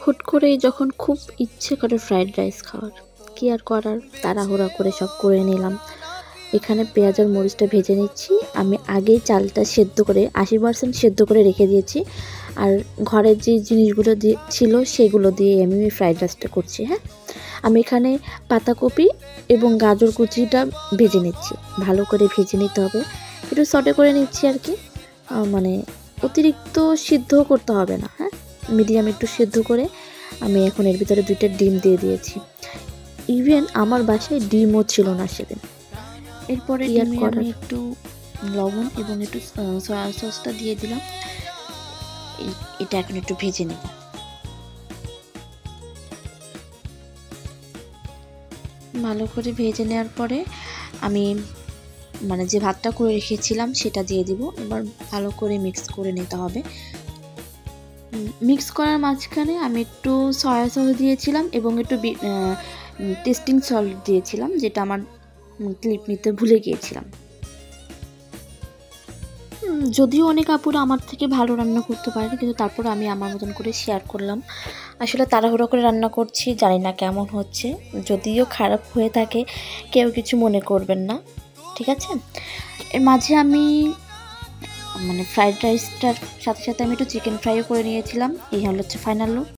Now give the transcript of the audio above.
হুট করেই যখন খুব ইচ্ছে করে ফ্রাইড রাইস খাওয়ার, কি আর করার, তাড়াহুড়া করে সব করে নিলাম। এখানে পেঁয়াজ আর মরিচটা ভেজে নিচ্ছি। আমি আগেই চালটা সেদ্ধ করে 80% সেদ্ধ করে রেখে দিয়েছি। আর ঘরের যে জিনিসগুলো ছিল সেগুলো দিয়ে আমি ফ্রাইড রাইসটা করছি। হ্যাঁ, আমি এখানে পাতাকপি এবং গাজর কুচিটা ভেজে নিচ্ছি, ভালো করে ভেজে নিতে হবে। একটু সটে করে নিচ্ছি আর কি, মানে অতিরিক্ত সিদ্ধ করতে হবে না। হ্যাঁ, মিডিয়াম একটু সিদ্ধ করে আমি এখন এর ভিতরে 2টা ডিম দিয়ে দিয়েছি। ইভেন আমার বাসায় ডিমও ছিল না সেদিন। এরপরে ডিমে আমি একটু লবণ এবং একটু সয়া সসটা দিয়ে দিলাম। এটা এখন একটু ভেজে নেব। ভালো করে ভেজে নেওয়ার পরে আমি যে ভাতটা করে রেখেছিলাম সেটা দিয়ে দিব। এবার ভালো করে মিক্স করে নিতে হবে। মিক্স করার মাঝখানে আমি একটু সয়া সস দিয়েছিলাম এবং একটু টেস্টিং সল্ট দিয়েছিলাম, যেটা আমার ক্লিপ নিতে ভুলে গিয়েছিলাম। যদিও অনেক আপুরা আমার থেকে ভালো রান্না করতে পারে, কিন্তু তারপর আমি আমার মতন করে শেয়ার করলাম। আসলে তাড়াহুড়ো করে রান্না করছি, জানি না কেমন হচ্ছে। যদিও খারাপ হয়ে থাকে কেউ কিছু মনে করবেন না, ঠিক আছে। এর মাঝে আমি ফ্রাইড রাইসটার সাথে সাথে আমি একটু চিকেন ফ্রাইও করে নিয়েছিলাম। এই হচ্ছে ফাইনাল লুক।